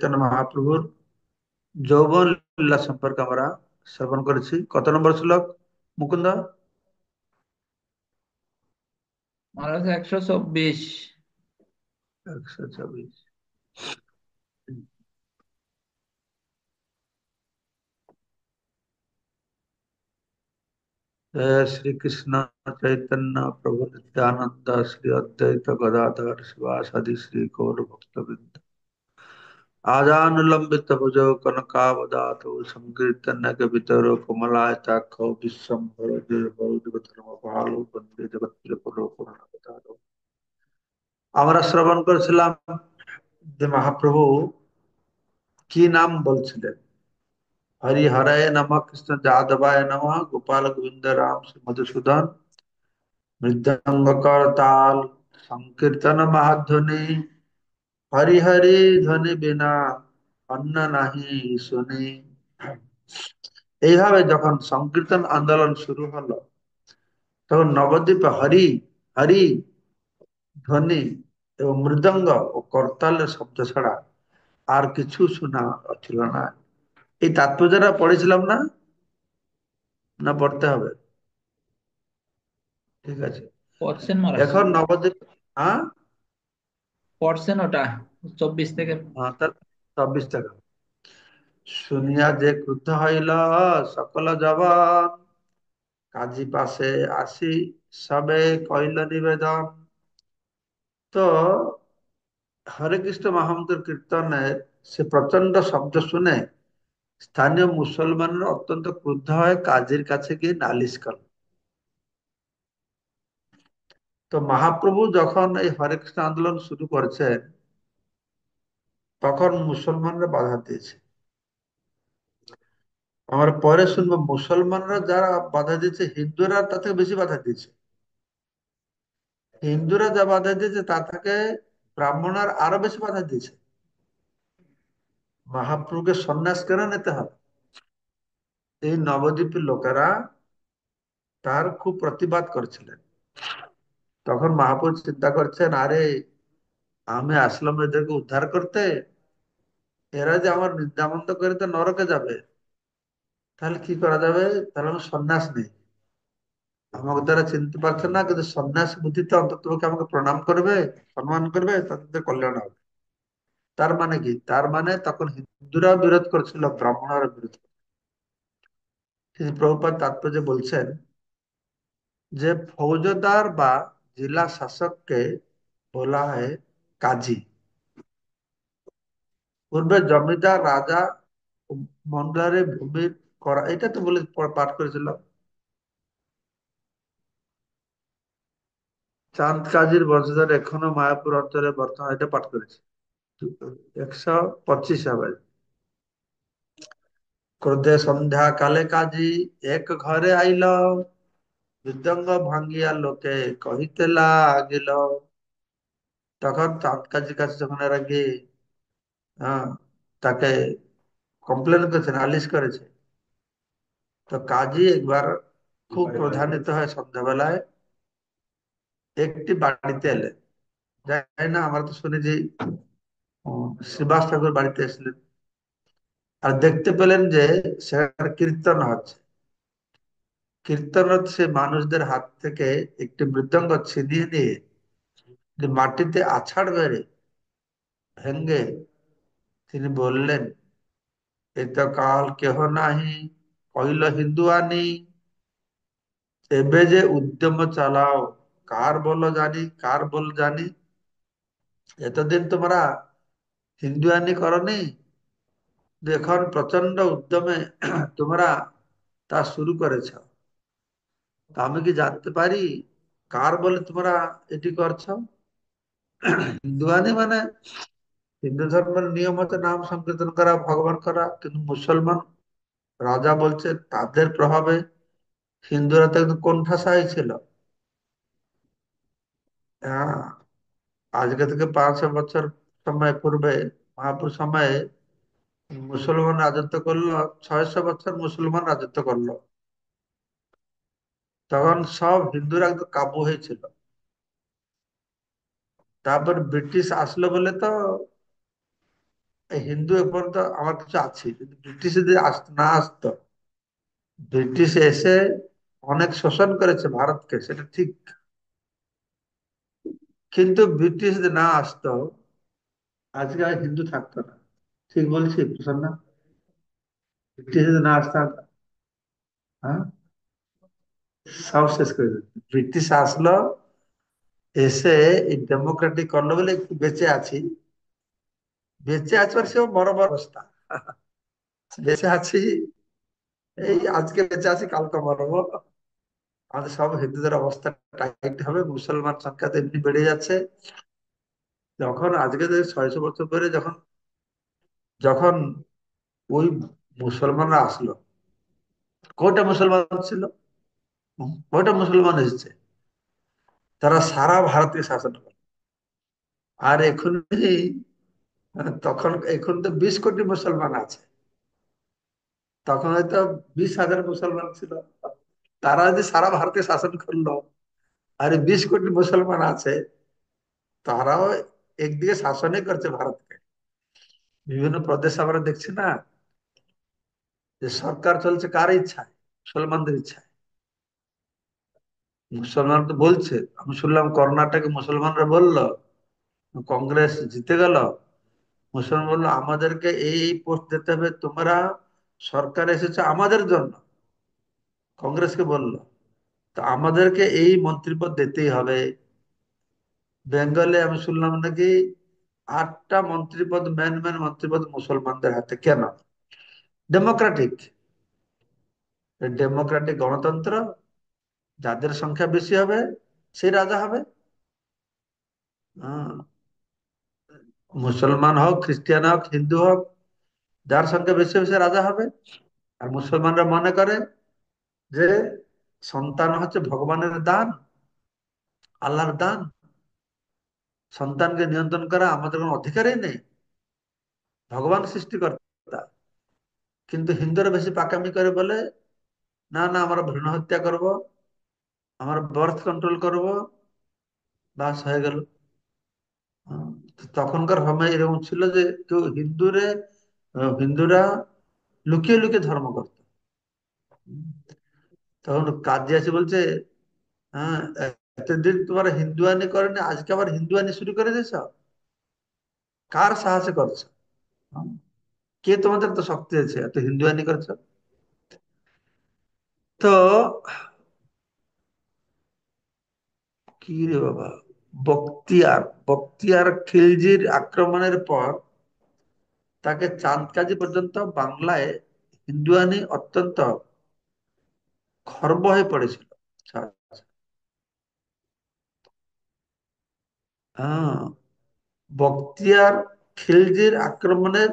চৈতন্য মহাপ্রভুর যৌবন লীলা সম্পর্কে আমরা শ্রবণ করেছি। কত নম্বর শ্লোক মুকুন্দ? মহারাজ 124। 124। जय श्री कृष्ण चैतन्य प्रभु नित्यानंद श्री अद्वैत गदाधर शिवासादि श्री गौर भक्तवृंद आजानुलंबित भुजौ कनकावदातो संकीर्तन के वितरो कमलायताक्षौ विश्वम्भरो धर्मपालो वंदे जगत्प्रियकरो पूर्णवतारो। আমরা শ্রবণ করেছিলাম যে মহাপ্রভু কি নাম বলছিলেন। হরি হরায় নমঃ, কৃষ্ণ যাদবায় নমঃ, গোপাল গোবিন্দ রাম শ্রী মধুসূদন, মৃদঙ্গ করতাল সংকীর্তন মহাধ্বনি, হরি হরি ধ্বনি বিনা অন্ন নাহি শুনি। এইভাবে যখন সংকীর্তন আন্দোলন শুরু হলো, তখন নবদ্বীপে হরি হরি ধ্বনি এবং মৃদঙ্গ ও করতালের শব্দ ছাড়া আর কিছু শোনা ছিল না। এই তাৎপর্যটা পড়েছিলাম না? না পড়তে হবে? ঠিক আছে। পড়ছেন মহারাজ? এখন নবদ্বীপ। হ্যাঁ। পড়ছেন ওটা 24 থেকে। হ্যাঁ, তার 24 টাকা শুনিয়া যে ক্রুদ্ধ হইল সকল জবান, কাজী পাশে আসি সবে কইল নিবেদন। তো হরে কৃষ্ণ মহামন্ত্র কীর্তনের সে প্রচন্ড শব্দ শুনে স্থানীয় মুসলমানরা অত্যন্ত ক্রুদ্ধ হয়ে কাজীর কাছে গিয়ে নালিশ করল। তো মহাপ্রভু যখন এই হরে কৃষ্ণ আন্দোলন শুরু করেছেন, তখন মুসলমানরা বাধা দিয়েছে। আমরা পরে শুনবো মুসলমানরা যারা বাধা দিয়েছে, হিন্দুরা তার থেকে বেশি বাধা দিয়েছে। হিন্দুরা যা বাধা দিয়েছে তা থেকে ব্রাহ্মণরা আরো বেশি বাধা দিয়েছে। মহাপ্রভুকে সন্ন্যাস কেন নিতে হবে, এই নবদ্বীপের লোকেরা তার খুব প্রতিবাদ করেছিলেন। তখন মহাপ্রভু চিন্তা করছেন, আরে আমি আসলাম এদেরকে উদ্ধার করতে, এরা যে আমার নিন্দামন্দ করে তো নরকে যাবে, তাহলে কি করা যাবে? তাহলে আমি সন্ন্যাস নেই। আমাকে তারা চিনতে পারছে না, কিন্তু সন্ন্যাস বুদ্ধিতে অন্তত আমাকে প্রণাম করবে, সম্মান করবে, তাদের কল্যাণ হবে। তার মানে কি? তার মানে তখন হিন্দুরা বিরোধ করছিল, ব্রাহ্মণরা বিরোধ করছিল। কিন্তু প্রভুপাদ তাৎপর্য বলছেন যে ফৌজদার বা জেলা শাসককে বলা হয় কাজী। পূর্বে জমিদার, রাজা, মন্ডলারে ভূমি করা, এটা তো বলে পাঠ করেছিলাম। চাঁদ কাজীর বংশধর এখনো মায়াপুর অঞ্চলে বর্তমান, এটা পাঠ করেছি 125 হবে। ক্রোধে সন্ধ্যা কালে কাজী এক ঘরে আইল, মৃদঙ্গ ভাঙ্গিয়া লোকে কহিতে লাগিল। তখন চাঁদ কাজীর কাছে যখন এরা গিয়ে আহ, তাকে কমপ্লেন করেছে, নালিশ করেছে, তো কাজী একবার খুব প্রধানিত হয় সন্ধ্যাবেলায় একটি বাড়িতে এলেন। জানি না, আমরা তো শুনেছি শ্রীবাস ঠাকুর বাড়িতে এসেছিলেন, আর দেখতে পেলেন যে সেখানে কীর্তন হচ্ছে। কীর্তন হচ্ছে, মানুষদের হাত থেকে একটি মৃদঙ্গ ছিনিয়ে নিয়ে যে মাটিতে আছাড় বেড়ে ভেঙ্গে তিনি বললেন, এ তো কাল কেহ নাহি কইল হিন্দু আনি, এবে যে উদ্যম চালাও কার বল জানি, কার বল জানি। এতদিন তোমরা হিন্দু আনি করনি, এখন প্রচন্ড উদ্যমে তোমরা তা শুরু করেছ। তা আমি কি জানতে পারি কার বলে তোমরা এটি করছো? হিন্দু আনি মানে হিন্দু ধর্মের নিয়ম হচ্ছে নাম সংকীর্তন করা, ভগবান করা, কিন্তু মুসলমান রাজা বলছে তাদের প্রভাবে হিন্দুরা তো একদম কোণঠাসা ছিল। হ্যাঁ, আজকে থেকে 500 বছর সময় পূর্বে মহাপুর সময়ে মুসলমান রাজত্ব করলো, 600 বছর মুসলমান রাজত্ব করলো। তখন সব হিন্দুরা একদম কাবু হয়েছিল। তারপর ব্রিটিশ আসলো বলে তো এই হিন্দু এপর্যন্ত আমার কিছু আছে, কিন্তু ব্রিটিশ যদি না আসতো, ব্রিটিশ এসে অনেক শোষণ করেছে ভারতকে, সেটা ঠিক। কিন্তু ব্রিটিশ যদি না আসতো, আজকে আর হিন্দু থাকতো না। ঠিক বলছি প্রসন্ন? ব্রিটিশ যদি না আসতো, হ্যাঁ, সব শেষ করে দিত। ব্রিটিশ আসলো, এসে এই ডেমোক্রেটিক করলো বলে একটু বেঁচে আছি। বেঁচে আছি আর সেও বড় বড় অবস্থা। বেঁচে আছি, এই আজকে বেঁচে আছি, কালকে মরবো। আমাদের সব হিন্দুদের অবস্থা টাইট হবে, মুসলমান সংখ্যা তো এমনি বেড়ে যাচ্ছে। যখন আজকে যে 600 বছর পরে যখন যখন ওই মুসলমানরা আসলো, কয়টা মুসলমান ছিল? কয়টা মুসলমান এসেছে? তারা সারা ভারতকে শাসন করে। আর এখন তখন এখন তো 20 কোটি মুসলমান আছে। তখন হয়তো 20,000 মুসলমান ছিল। তারা যে সারা ভারতে শাসন করলো, আর 20 কোটি মুসলমান আছে, তারাও একদিকে শাসনই করছে ভারতকে। বিভিন্ন প্রদেশ আমরা দেখছি না, যে সরকার চলছে কার ইচ্ছায়? মুসলমানদের ইচ্ছায়। মুসলমান তো বলছে, আমি শুনলাম কর্ণাটকে মুসলমানরা বলল, কংগ্রেস জিতে গেল, মুসলমান বললো আমাদেরকে এই পোস্ট দিতে হবে, তোমরা সরকার এসেছে আমাদের জন্য। কংগ্রেসকে বলল, তো আমাদেরকে এই মন্ত্রিপদ দিতেই হবে। বেঙ্গলে আমি শুনলাম নাকি 8টা মন্ত্রিপদ, মেন মেন মন্ত্রিপদ মুসলমানদের হাতে। কেন? ডেমোক্রেটিক। ডেমোক্রেটিক গণতন্ত্র, যাদের সংখ্যা বেশি হবে সেই রাজা হবে। হ্যাঁ, মুসলমান হোক, খ্রিস্টান হোক, হিন্দু হোক, যার সংখ্যা বেশি হবে সে রাজা হবে। আর মুসলমানরা মনে করে যে সন্তান হচ্ছে ভগবানের দান, আল্লাহর দান। সন্তানকে নিয়ন্ত্রণ করা আমাদের কোনো অধিকারই নেই, ভগবান সৃষ্টিকর্তা। কিন্তু হিন্দুরা বেশি পাকামি করে বলে, না না আমরা ভ্রূণ হত্যা করব, আমরা বার্থ কন্ট্রোল করব, বাস হয়ে গেল। হ্যাঁ, তো তখনকার সময় এরকম ছিল যে কেউ হিন্দুরা লুকিয়ে লুকিয়ে ধর্ম করত। তখন কাজী আসে বলছে, হ্যাঁ, এতদিন তোমার হিন্দুয়ানি করেনি, আজকে আবার হিন্দুয়ানি শুরু করে দিয়েছ? কার সাহসে করছো? হ্যাঁ, কে তোমাদের তো শক্তি আছে এত হিন্দুয়ানি করছো? তো কি রে বাবা, বখতিয়ার খিলজির আক্রমণের পর তাকে চাঁদকাজি পর্যন্ত বাংলায় হিন্দুয়ানি অত্যন্ত খর্ব হয়ে পড়েছিল। আচ্ছা, আচ্ছা। হ্যাঁ, বখতিয়ার খিলজির আক্রমণের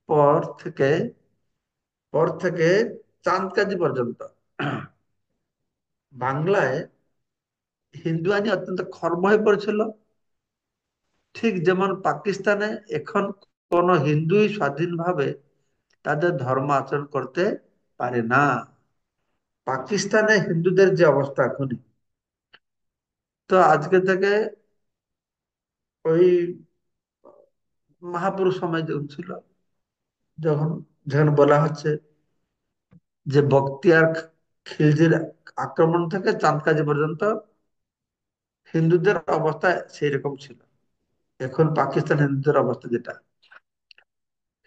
পর থেকে পর থেকে চাঁদকাজি পর্যন্ত বাংলায় হিন্দুয়ানি অত্যন্ত খর্ব হয়ে পড়েছিল। ঠিক যেমন পাকিস্তানে এখন কোন হিন্দুই স্বাধীনভাবে তাদের ধর্ম আচরণ করতে পারে না। পাকিস্তানে হিন্দুদের যে অবস্থা এখন, তো আজকে থেকে ওই মহাপুরুষ সময় যখন ছিল, যখন যেখানে বলা হচ্ছে যে বখতিয়ার খিলজির আক্রমণ থেকে চাঁদকাজি পর্যন্ত হিন্দুদের অবস্থা সেই রকম ছিল। এখন পাকিস্তান হিন্দুদের অবস্থা যেটা,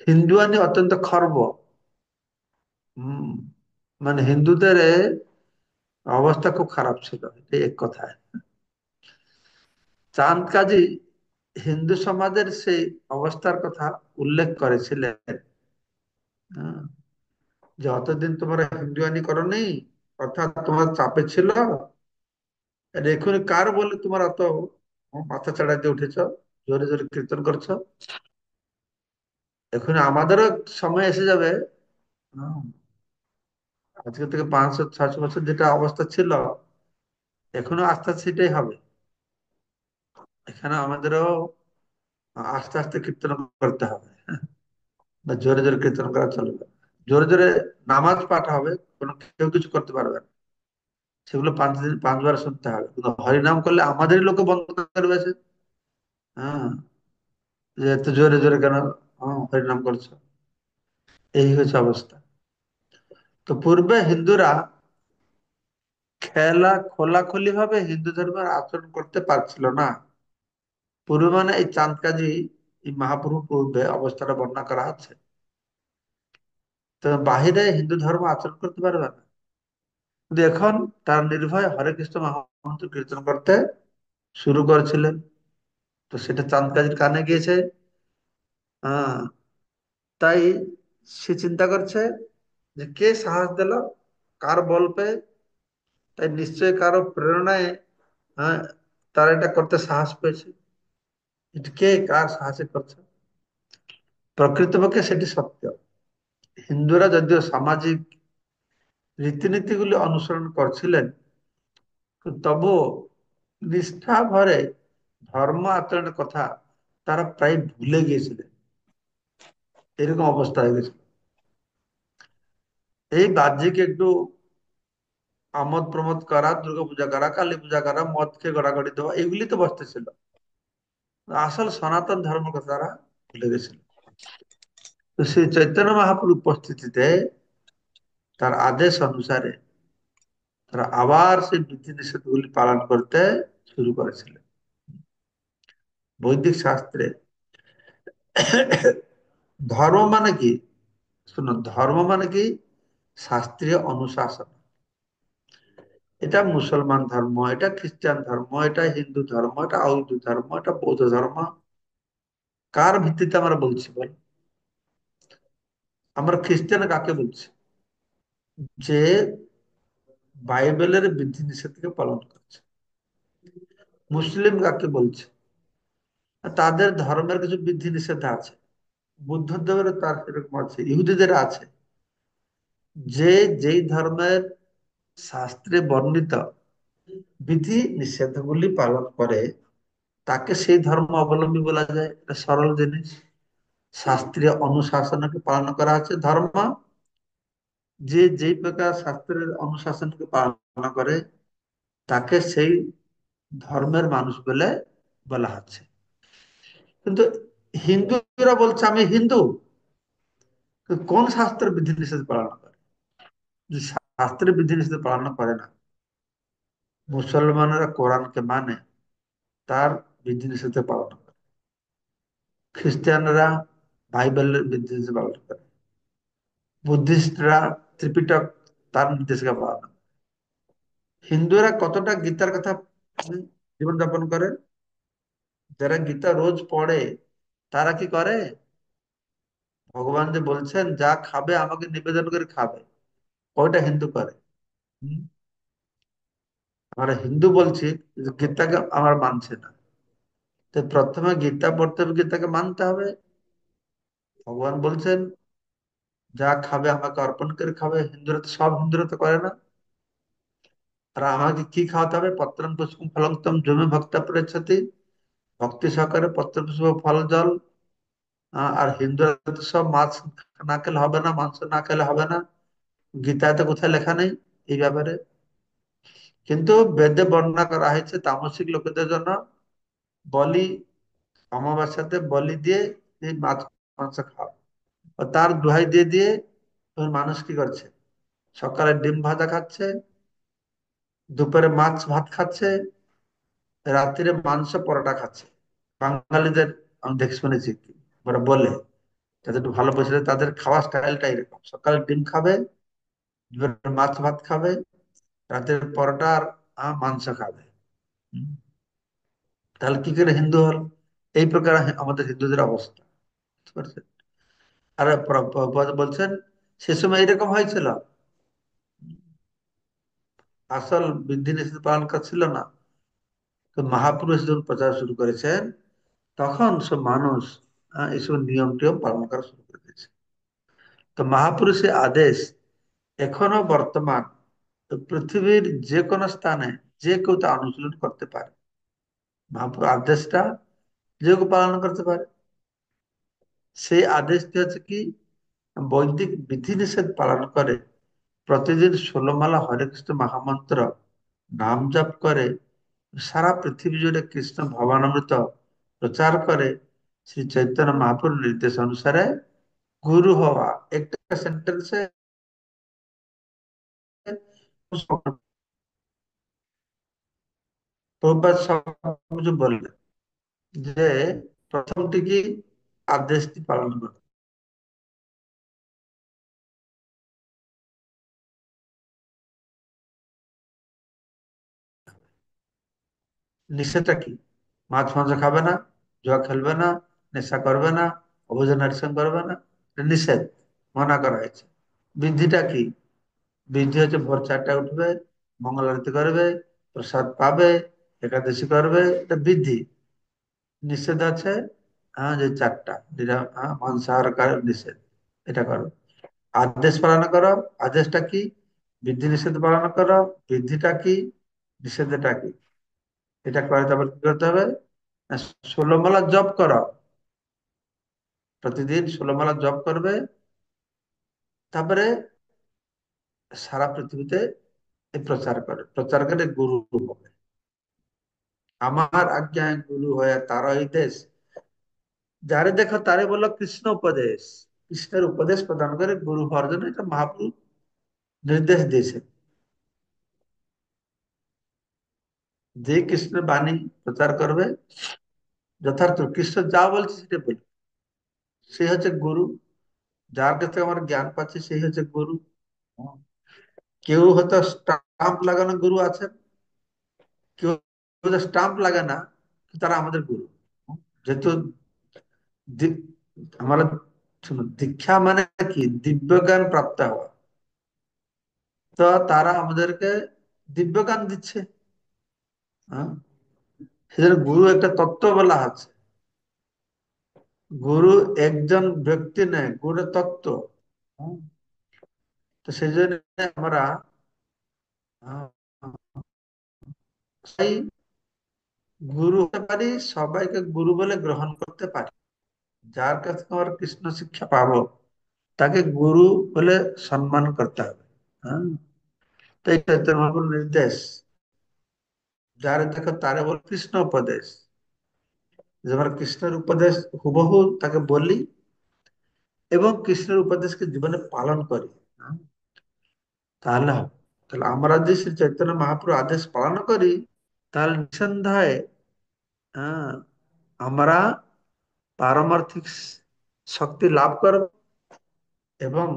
হিন্দুয়ানি অত্যন্ত খর্ব। হম, মানে হিন্দুদের অবস্থা খুব খারাপ ছিল, এই এক কথায়। চাঁদ কাজী হিন্দু সমাজের সেই অবস্থার কথা উল্লেখ করেছিলেন। হ্যাঁ, যে অতদিন তোমরা হিন্দুয়ানি করনি, অর্থাৎ তোমার চাপে ছিল, আর এখন কার বলে তোমার অত মাথা চাড়াতে উঠেছ, জোরে জোরে কীর্তন করছো? এখন আমাদেরও সময় এসে যাবে। হ্যাঁ, আজকে থেকে 500-600 বছর যেটা অবস্থা ছিল, এখনো আস্তে আস্তে সেটাই হবে। এখানে আমাদেরও আস্তে আস্তে কীর্তন করতে হবে। বা জোরে জোরে কীর্তন করা চলবে না। জোরে জোরে নামাজ পাঠ হবে, কোনো কেউ কিছু করতে পারবে না। সেগুলো 5 দিন 5 বার শুনতে হবে, কিন্তু হরিনাম করলে আমাদেরই লোকে বন্ধ করবে সে। হ্যাঁ, যে এত জোরে জোরে কেন হরিনাম করছো, এই হচ্ছে অবস্থা। তো পূর্বে হিন্দুরা খোলাখুলি ভাবে হিন্দু ধর্মের আচরণ করতে পারছিল না। পূর্বে মানে এই চাঁদ কাজী, এই মহাপ্রভু পূর্বে অবস্থাটা বর্ণনা করা আছে। তো বাহিরে হিন্দু ধর্ম আচরণ করতে পারবে না, কিন্তু এখন তার নির্ভয় হরে কৃষ্ণ মহামন্ত্র কীর্তন করতে শুরু করেছিলেন। তো সেটা চাঁদ কাজীর কানে গিয়েছে। হ্যাঁ, তাই সে চিন্তা করছে যে কে সাহস দিল, কার বল পেয়ে। তাই নিশ্চয়ই কারো প্রেরণায়, হ্যাঁ, তারা এটা করতে সাহস পেয়েছে। এটা কে কার সাহায্য করছে? প্রকৃতপক্ষে সেটি সত্য। হিন্দুরা যদিও সামাজিক রীতিনীতিগুলি অনুসরণ করছিলেন, তবুও নিষ্ঠা ভরে ধর্ম আচরণের কথা তারা প্রায় ভুলে গিয়েছিলেন। এরকম অবস্থা হয়ে গেছিল। এই বাহ্যিক একটু আমোদ প্রমোদ করা, দুর্গা পূজা করা, কালী পূজা করা, মদ খেয়ে গড়াগড়ি দেওয়া, এগুলি তো বসতেছিল। আসল সনাতন ধর্ম কথা তারা ভুলে গেছিল। তো শ্রী চৈতন্য মহাপ্রভুর উপস্থিতিতে, তার আদেশ অনুসারে তারা আবার সেই বিধি নিষেধগুলি পালন করতে শুরু করেছিলেন। বৈদিক শাস্ত্রে ধর্ম মানে কি? শুনুন, ধর্ম মানে কি? শাস্ত্রীয় অনুশাসন। এটা মুসলমান ধর্ম, এটা খ্রিস্টান ধর্ম, এটা হিন্দু ধর্ম, এটা হিন্দু ধর্ম, এটা বৌদ্ধ ধর্ম। কার ভিত্তিতে আমরা বলছি বল? আমরা খ্রিস্টান কাকে বলছি? যে বাইবেলের বিধি নিষেধকে পালন করছে। মুসলিম কাকে বলছে? তাদের ধর্মের কিছু বিধি নিষেধ আছে। বুদ্ধদেবের তার সেরকম আছে, ইহুদিদের আছে। যে যেই ধর্মের শাস্ত্রে বর্ণিত বিধি নিষেধগুলি পালন করে, তাকে সেই ধর্ম অবলম্বী বলা যায়। এটা সরল জিনিস। শাস্ত্রীয় অনুশাসনকে পালন করা হচ্ছে ধর্ম। যে যেই প্রকার শাস্ত্রের অনুশাসনকে পালন করে, তাকে সেই ধর্মের মানুষ বলে বলা হচ্ছে। কিন্তু হিন্দুরা বলছে আমি হিন্দু, কিন্তু কোন শাস্ত্রের বিধিনিষেধ পালন করে? যে শাস্ত্রের বিধিনিষেধ পালন করে না, মুসলমানেরা কোরআনকে মানে, তার বিধিনিষেধ পালন করে। খ্রিস্টানরা বাইবেলের বিধিনিষেধ পালন করে। বুদ্ধিস্টরা ত্রিপিটক, তার নির্দেশিকা পালন করে। হিন্দুরা কতটা গীতার কথা জীবনযাপন করে? যারা গীতা রোজ পড়ে, তারা কি করে? ভগবান যে বলছেন যা খাবে আমাকে নিবেদন করে খাবে, ওইটা হিন্দু করে। হুম? আমরা হিন্দু বলছি, যে গীতাকে আমার মানছে না। তো প্রথমে গীতা পড়তে হবে, গীতাকে মানতে হবে। ভগবান বলছেন যা খাবে আমাকে অর্পণ করে খাবে। হিন্দুরা তো, সব হিন্দুরা তো করে না। আর আমাকে কি খাওয়াতে হবে? পত্রং পুষ্পং ফলং তম জমি ভক্তা পৃচ্ছতি, ভক্তি সহকারে পত্র পুষ্প ফল জল। আর হিন্দুরা তো সব মাছ না খেলে হবে না, মাংস না খেলে হবে না। গীতায় তো কোথায় লেখা নেই এই ব্যাপারে। কিন্তু বেদে বর্ণনা করা হয়েছে তামসিক লোকেদের জন্য বলি, অমাবস্যাতে বলি দিয়ে এই মাছ মাংস খাও। আর তার দোহাই দিয়ে দিয়ে ওই মানুষ কি করছে? সকালে ডিম ভাজা খাচ্ছে, দুপুরে মাছ ভাত খাচ্ছে, রাত্রিরে মাংস পরোটা খাচ্ছে। বাঙালিদের আমি দেখে শুনেছি কি ওরা বলে, যাদের একটু ভালো পয়সা আছে, তাদের খাওয়া স্টাইলটা এরকম: সকালে ডিম খাবে, দুপুরে মাছ ভাত খাবে, রাতের পরোটা আর মাংস খাবে। হুম। তাহলে কি করে হিন্দু হল? এই প্রকার আমাদের হিন্দুদের অবস্থা। বুঝতে পারছেন? আর বলছেন সে সময় এরকম হয়েছিল, আসল বিধি নিষেধ পালন করছিল না। তো মহাপুরুষ যখন প্রচার শুরু করেছেন, তখন সব মানুষ এইসব নিয়ম টিয়ম পালন করা শুরু করে দিয়েছে। তো মহাপুরুষের আদেশ এখনো বর্তমান। তো পৃথিবীর যে কোনো স্থানে যে কেউ তা অনুশীলন করতে পারে। মহাপুরুষ আদেশটা যে কেউ পালন করতে পারে। সেই আদেশটি হচ্ছে কি? বৈদিক বিধিনিষেধ পালন করে, প্রতিদিন 16 মালা হরে কৃষ্ণ মহামন্ত্র নাম জপ করে, সারা পৃথিবী জুড়ে কৃষ্ণ ভবামৃত প্রচার করে, শ্রী চৈতন্য মহাপুর নির্দেশ অনুসারে গুরু হওয়া একটা সেন্টেন্সে প্রভুপাদ সবকিছু বললেন যে প্রথমটি কি, আদেশটি পালন করো। নিষেধটা কি? মাছ মাংস খাবে না, জুয়া খেলবে না, নেশা করবে না, অবৈধ নারী করবে না, এটা নিষেধ, মানা করা হয়েছে। বিধিটা কি? বিধি হচ্ছে ভোর 4টায় উঠবে, মঙ্গল আরতি করবে, প্রসাদ পাবে, একাদশী করবে, এটা বিধি। নিষেধ আছে, হ্যাঁ, যে 4টা মাংসাহার নিষেধ, এটা করো। আদেশ পালন করো, আদেশটা কি? বিধি নিষেধ পালন করো, বিধিটা কি, নিষেধটা কি, এটা করে তারপর কি করতে হবে? না, 16 মালা জপ করো, প্রতিদিন 16 মালা জপ করবে। তারপরে সারা পৃথিবীতে এই প্রচার করে, প্রচার করে গুরু হবে। আমার আজ্ঞায় গুরু হয়ে তার এই দেশ, যারে দেখো তারে বললো কৃষ্ণ উপদেশ। কৃষ্ণের উপদেশ প্রদান করে গুরু হওয়ার জন্য এটা মহাপ্রভু নির্দেশ দিয়েছে। যে কৃষ্ণের বাণী প্রচার করবে, যথার্থ কৃষ্ণ যা বলছে সেটা বলবে, সে হচ্ছে গুরু। যার কাছে আমার জ্ঞান পাচ্ছে সেই হচ্ছে গুরু। কেউ হয়তো স্টাম্প লাগানো গুরু আছেন, কেউ হয়তো স্টাম্প লাগে না, তারা আমাদের গুরু। যেহেতু দি- আমরা, শুনুন, দীক্ষা মানে কি? দিব্য জ্ঞান প্রাপ্ত হওয়া। তো তারা আমাদেরকে দিব্য জ্ঞান দিচ্ছে। হ্যাঁ, সেজন্য গুরু একটা তত্ত্ব বলা আছে। গুরু একজন ব্যক্তি নয়, গুরু তত্ত্ব। হুম, তো সেই জন্য আমরা আহ, সেই গুরু হতে পারি, সবাইকে গুরু বলে গ্রহণ করতে পারি। যার কাছে আমরা কৃষ্ণ শিক্ষা পাবো তাকে গুরু বলে সম্মান করতে হবে। হ্যাঁ, তো এই চৈতন্য মহাপ্রভুর নির্দেশ, যারে দেখো তারে বল কৃষ্ণ উপদেশ। যে আমরা কৃষ্ণের উপদেশ হুবহু তাকে বলি এবং কৃষ্ণের উপদেশকে জীবনে পালন করি। হ্যাঁ, তাহলে হবে। তাহলে আমরা যদি শ্রী চৈতন্য মহাপ্রভুর আদেশ পালন করি, তাহলে নিঃসন্দেহে, হ্যাঁ, আমরা পারমার্থিক শক্তি লাভ করব এবং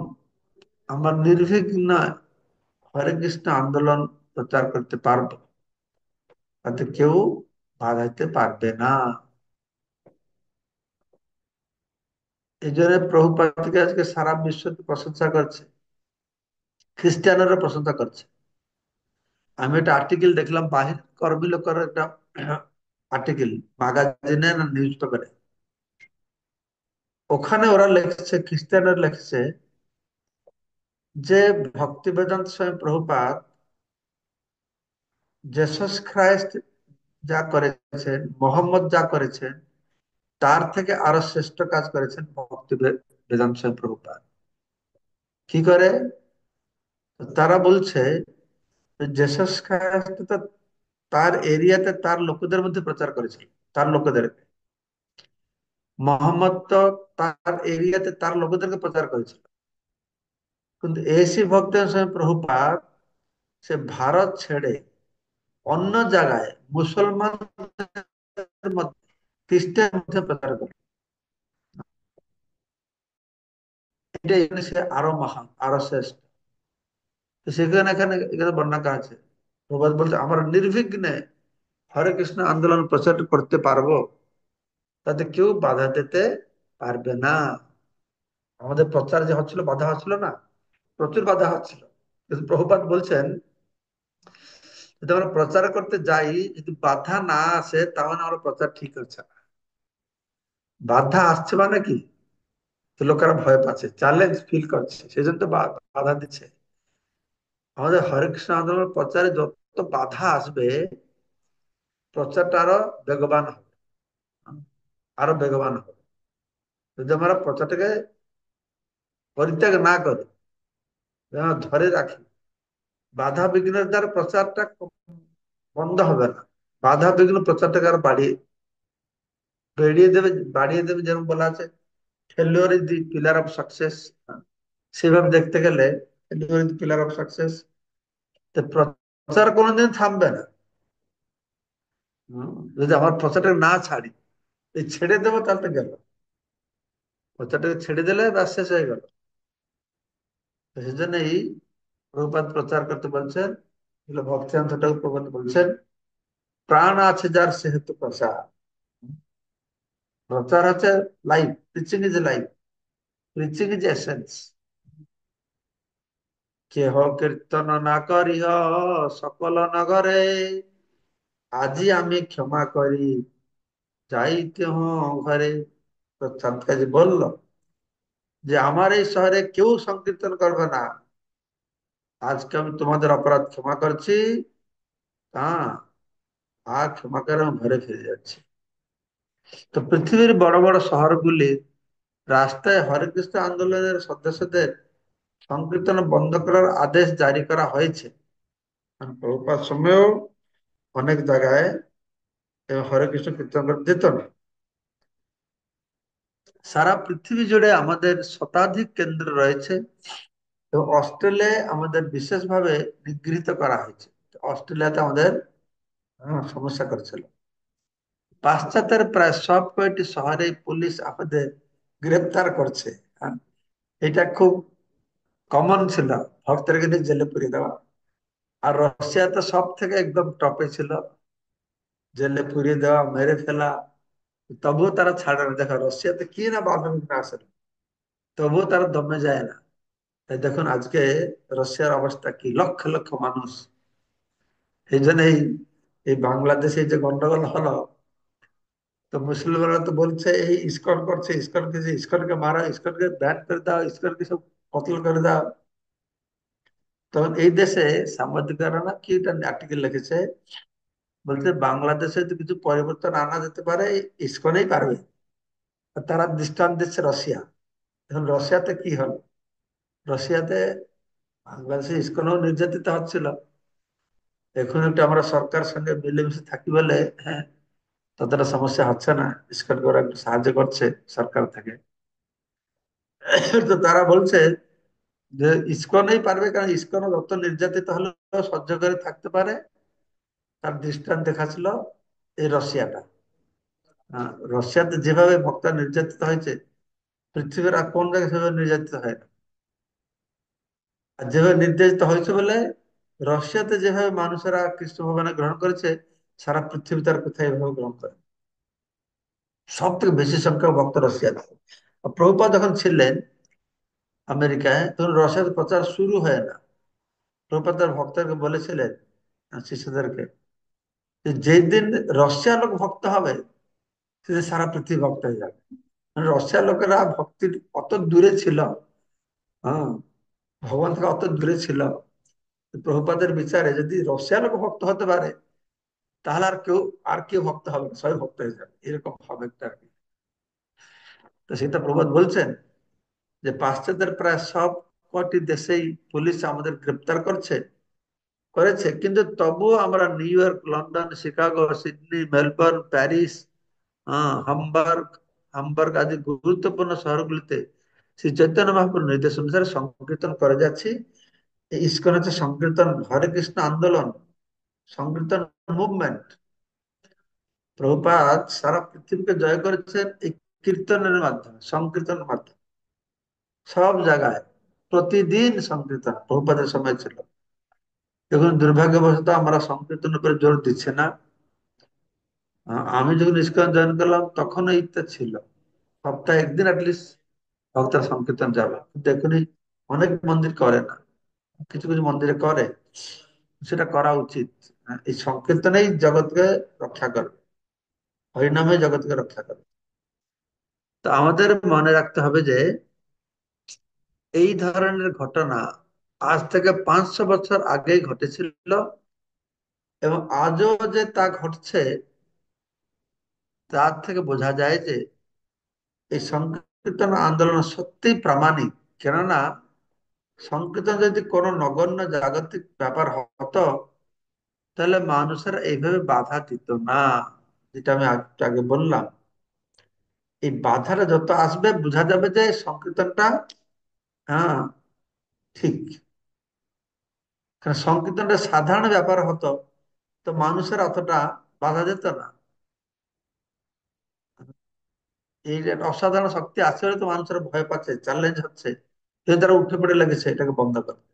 আমরা নির্বিঘ্ন হরে কৃষ্ণ আন্দোলন প্রচার করতে পারবো, তাতে কেউ বাধাইতে পারবে না। এই জন্য প্রভুপাদকে আজকে সারা বিশ্বতে প্রশংসা করছে, খ্রিস্টানরা প্রশংসা করছে। আমি একটা আর্টিকেল দেখলাম, বাহির কর্মী একটা আর্টিকেল, ম্যাগাজিনে না নিউজ পেপারে। ওখানে ওরা লিখছে, খ্রিস্টানরা লিখছে যে ভক্তি বেদান্ত স্বামী প্রভুপাদ জেসাস খ্রাইস্ট যা করেছেন, মোহাম্মদ যা করেছেন, তার থেকে আরো শ্রেষ্ঠ কাজ করেছেন ভক্তি বেদান্ত স্বামী প্রভুপাদ। কি করে? তারা বলছে জেসাস খ্রাইস্ট তো তার এরিয়াতে তার লোকেদের মধ্যে প্রচার করেছিল, তার লোকেদের। মোহাম্মদ তো তার এরিয়াতে তার লোকেদেরকে প্রচার করেছিল। কিন্তু এসি ভক্তের স্বামী প্রভুপাদ সে ভারত ছেড়ে অন্য জায়গায় মুসলমানদের মধ্যে, খ্রিস্টান মধ্যে প্রচার করে। এটাই সে আরো মহান, আরো শ্রেষ্ঠ। তো সেখানে এখানে এখানে বর্ণনা করা আছে, প্রবাদ বলতে আমরা নির্বিঘ্নে হরে কৃষ্ণ আন্দোলন প্রচার করতে পারবো, তাতে কেউ বাধা দিতে পারবে না। আমাদের প্রচার যে হচ্ছিল, বাধা হচ্ছিল না, প্রচুর বাধা হচ্ছিল। কিন্তু প্রভুপাদ বলছেন, যদি আমরা প্রচার করতে যাই, যদি বাধা না আসে তাহলে আমরা প্রচার ঠিক হচ্ছে না। বাধা আসছে মানে কি? তো লোকেরা ভয় পাচ্ছে, চ্যালেঞ্জ ফিল করছে, সেই জন্য তো বাধা দিচ্ছে। আমাদের হরে কৃষ্ণ আন্দোলন প্রচারে যত বাধা আসবে, প্রচারটা আরো বেগবান হবে, আরো বেগবান হবে। যদি আমরা প্রচারটাকে পরিত্যাগ না করি, ধরে রাখি, বাধা বিঘ্নের দ্বারা প্রচারটা বন্ধ হবে না, বাধা বিঘ্ন প্রচারটাকে আরো বাড়িয়ে বেরিয়ে দেবে, বাড়িয়ে দেবে, যেরকম বলা আছে failure is the pillar of success. সেভাবে দেখতে গেলে failure is the pillar of success. তো প্রচার কোনোদিন থামবে না। যদি আমার প্রচারটা না ছাড়ি, এই ছেড়ে দেবো তাহলে তো গেল। প্রচারটাকে ছেড়ে দিলে ব্যাস শেষ হয়ে গেল। তো সেই জন্যই প্রভুপাদ প্রচার করতে বলছেন, এগুলো ভক্তিকান্ত ঠাকুর প্রভুপাদ বলছেন, প্রাণ আছে যার সেহেতু প্রচার। প্রচার হচ্ছে life, preaching is life, preaching is essence. কেহ কীর্তন না করিহ সকল নগরে, আজি আমি ক্ষমা করি যাইতে ঘরে। তো চাঁদ কাজী বলল যে আমার এই শহরে কেউ সংকীর্তন করবে না, আজকে আমি তোমাদের অপরাধ ক্ষমা করছি। হ্যাঁ, আর ক্ষমা করে আমি ঘরে ফিরে যাচ্ছি। তো পৃথিবীর বড় বড় শহরগুলি রাস্তায় হরে কৃষ্ণ আন্দোলনের সদস্যদের সংকীর্তন বন্ধ করার আদেশ জারি করা হয়েছে। কারণ প্রভুপাদ সময়েও অনেক জায়গায় হরে কৃষ্ণ কীর্তন করতে যেত না। সারা পৃথিবী জুড়ে আমাদের শতাধিক কেন্দ্র রয়েছে এবং অস্ট্রেলিয়ায় আমাদের বিশেষভাবে নিগৃহীত করা হয়েছে। অস্ট্রেলিয়াতে আমাদের সমস্যা করেছিল। পাশ্চাত্যের প্রায় সব কয়টি শহরে পুলিশ আমাদের গ্রেপ্তার করছে। হ্যাঁ, এটা খুব কমন ছিল, ভক্তদেরকে নিয়ে জেলে পুরিয়ে দেওয়া। আর রাশিয়াতে সব থেকে একদম টপে ছিল, জেলে পুরিয়ে দেওয়া, মেরে ফেলা। তবুও তারা ছাড়ে না। দেখো রাশিয়াতে কি না বাধা বিঘ্ন আসে না, তবুও তারা দমে যায় না। তাই দেখুন আজকে রাশিয়ার অবস্থা কি, লক্ষ লক্ষ মানুষ। এই জন্য এই বাংলাদেশে যে গন্ডগোল হলো, তো মুসলিমরা তো বলছে এই ইসকন করছে, ইসকনকে, যে ইসকনকে মারা, ইসকনকে ব্যান করে দাও, ইসকনকে সব কতল করে দাও। তখন এই দেশে সাংবাদিকরা না কি একটা আর্টিকেল লিখেছে, বলছে বাংলাদেশে যদি কিছু পরিবর্তন আনা যেতে পারে ইসকনেই পারবে। আর তারা দৃষ্টান্ত দিচ্ছে রাশিয়া। এখন রাশিয়াতে কি হলো, রাশিয়াতে বাংলাদেশে ইসকনও নির্যাতিত হচ্ছিল। এখন একটু আমরা সরকার সঙ্গে মিলেমিশে থাকি বলে, হ্যাঁ, ততটা সমস্যা হচ্ছে না, ইসকনকে ওরা একটু সাহায্য করছে সরকার থেকে। তো তারা বলছে যে ইসকনই পারবে, কারণ ইসকন যত নির্যাতিত হলেও সহ্য করে থাকতে পারে। তার দৃষ্টান্ত দেখাচ্ছিল এই রাশিয়াটা। রাশিয়াতে যেভাবে ভক্তরা নির্যাতিত হয়েছে, পৃথিবীর আর কোন জায়গায় সেভাবে নির্যাতিত হয় না। আর যেভাবে নির্যাতিত হয়েছে বলে রাশিয়াতে যেভাবে মানুষেরা খ্রিস্ট ভগবানে গ্রহণ করেছে, সারা পৃথিবীতে আর কোথায় এভাবে গ্রহণ করে। সব থেকে বেশি সংখ্যক ভক্ত রাশিয়াতে। আর প্রভুপাদ যখন ছিলেন আমেরিকায়, তখন রাশিয়াতে প্রচার শুরু হয় না। প্রভুপাদ তার ভক্তদেরকে বলেছিলেন, শিষ্যদেরকে, যে যেই দিন রাশিয়ার লোক ভক্ত হবে সেদিন সারা পৃথিবী ভক্ত হয়ে যাবে। মানে রাশিয়ার লোকেরা ভক্তির অত দূরে ছিল। হ্যাঁ, ভগবান থেকে অত দূরে ছিল। প্রভুপাদের বিচারে যদি রাশিয়ার লোক ভক্ত হতে পারে, তাহলে আর কেউ ভক্ত হবে না, সবাই ভক্ত হয়ে যাবে, এরকম হবে একটা আর কি। তো সেটা প্রভুপাদ বলছেন যে পাশ্চাত্যের প্রায় সব কটি দেশেই পুলিশ আমাদের গ্রেপ্তার করেছে, কিন্তু তবুও আমরা New York, London, Chicago, Sydney, Melbourne, Paris, Hamburg Hamburg আদি গুরুত্বপূর্ণ শহরগুলিতে শ্রী চৈতন্য মহাপ্রভুর নির্দেশ অনুসারে সংকীর্তন করে যাচ্ছি। এই ইসকন হচ্ছে সংকীর্তন, হরে কৃষ্ণ আন্দোলন, সংকীর্তন মুভমেন্ট। প্রভুপাদ সারা পৃথিবীকে জয় করেছেন এই কীর্তনের মাধ্যমে, সংকীর্তনের মাধ্যমে। সব জায়গায় প্রতিদিন সংকীর্তন প্রভুপাদের সময় ছিল। এখন দুর্ভাগ্যবশত আমরা সংকীর্তনের উপরে জোর দিচ্ছে না। আমি যখন ইস্কন জয়েন করলাম তখন এইটা ছিল, সপ্তাহে একদিন অ্যাটলিস্ট ভক্তরা সংকীর্তন যাবে। কিন্তু এখনই অনেক মন্দির করে না, কিছু কিছু মন্দিরে করে। সেটা করা উচিত। এই সংকীর্তনেই জগৎকে রক্ষা করবে, হরিনামে জগৎকে রক্ষা করবে। তো আমাদের মনে রাখতে হবে যে এই ধরনের ঘটনা আজ থেকে 500 বছর আগেই ঘটেছিল, এবং আজও যে তা ঘটছে তার থেকে বোঝা যায় যে এই সংকীর্তন আন্দোলন সত্যিই প্রামাণিক। কেননা সংকীর্তন যদি কোনো নগণ্য জাগতিক ব্যাপার হতো, তাহলে মানুষের এইভাবে বাধা দিত না, যেটা আমি একটু আগে বললাম। এই বাধাটা যত আসবে বোঝা যাবে যে সংকীর্তনটা, হ্যাঁ, ঠিক। কারণ সংকীর্তনটা সাধারণ ব্যাপার হতো, তো মানুষের অতটা বাধা যেত না। এই যে একটা অসাধারণ শক্তি আছে বলে তো মানুষের ভয় পাচ্ছে, চ্যালেঞ্জ হচ্ছে, কিন্তু তারা উঠে পড়ে লেগেছে এটাকে বন্ধ করতে।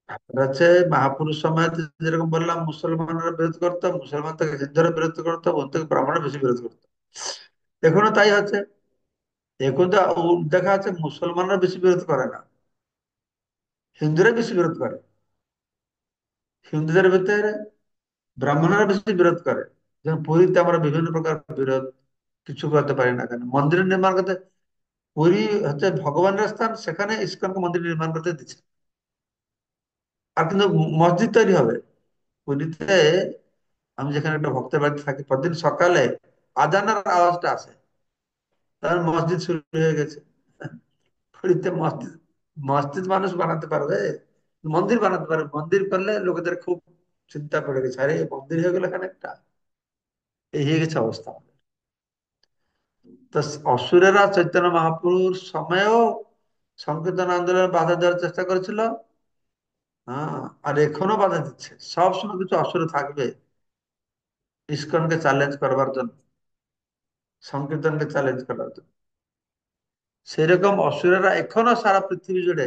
তারপরে হচ্ছে মহাপুরুষ সময় যেরকম বললাম, মুসলমানরা বিরোধ করতো, মুসলমান থেকে হিন্দুরা বিরোধ করতো, ওর থেকে ব্রাহ্মণরা বেশি বিরোধ করতো। এখনো তাই হচ্ছে। এখন তো দেখা যাচ্ছে মুসলমানরা বেশি বিরোধ করে না, হিন্দুরা বেশি বিরোধ করে। হিন্দুদের ভিতরে ব্রাহ্মণরা বেশি বিরোধ করে। যেমন পুরীতে আমরা বিভিন্ন প্রকার বিরোধ, কিছু করতে পারি না কেন, মন্দির নির্মাণ করতে। পুরী হচ্ছে ভগবানের স্থান, সেখানে ইস্কনকে মন্দির নির্মাণ করতে দিচ্ছে। আর কিন্তু মসজিদ তৈরি হবে পুরীতে। আমি যেখানে একটা ভক্তের বাড়িতে থাকি, প্রতিদিন সকালে আজানের আওয়াজটা আসে, তার মসজিদ শুরু হয়ে গেছে। পুরীতে মসজিদ, মসজিদ মানুষ বানাতে পারবে, মন্দির বানাতে পারবে। মন্দির করলে লোকেদের খুব চিন্তা পড়ে গেছে, আরে মন্দির হয়ে গেল এখানে একটা। এই হয়ে গেছে অবস্থা। তো অসুরেরা চৈতন্য মহাপ্রভুর সময়েও সংকীর্তন আন্দোলনে বাধা দেওয়ার চেষ্টা করেছিল। হ্যাঁ, আর এখনো বাধা দিচ্ছে, সব সময় কিছু অসুর থাকবে ইস্কনকে চ্যালেঞ্জ করবার জন্য, সংকীর্তনকে চ্যালেঞ্জ করার জন্য। সেরকম অসুরেরা এখনো সারা পৃথিবী জুড়ে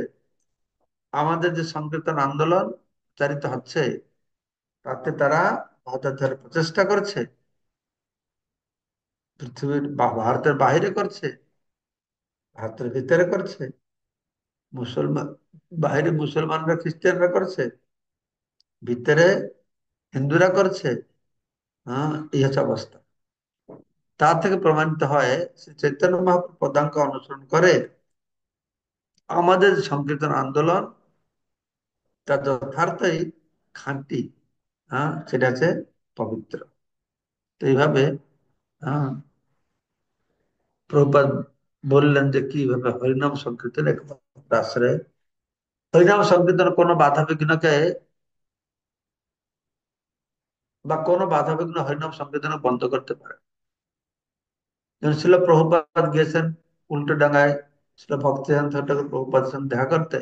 আমাদের যে সংকীর্তন আন্দোলন চালিত হচ্ছে, তাতে তারা বাধা দেওয়ার প্রচেষ্টা করছে। পৃথিবীর ভারতের বাইরে করছে, ভারতের ভিতরে করছে, মুসলমান বাইরে মুসলমানরা খ্রিস্টানরা করছে, ভিতরে হিন্দুরা করছে। হ্যাঁ, এই হচ্ছে অবস্থা। তা থেকে প্রমাণিত হয় শ্রী চৈতন্য মহাপ্রভু পদাঙ্ক অনুসরণ করে আমাদের সংকীর্তন আন্দোলন, তা যথার্থই খাঁটি। হ্যাঁ, সেটা হচ্ছে পবিত্র। তো এইভাবে, হ্যাঁ, প্রভুপাদ বললেন যে কিভাবে হরিনাম সংকীর্তন একমাত্র আশ্রয়। হরিনাম সংকীর্তন কোনো বাধা বিঘ্নকে বা কোনো বাধা বিঘ্ন হরিনাম সংকীর্তন বন্ধ করতে পারে। যেমন ছিল প্রভুপাদ গিয়েছেন উল্টো ডাঙায়, ছিল ভক্তিদান ঠাকুর প্রভুপাদের সঙ্গে দেখা করতে।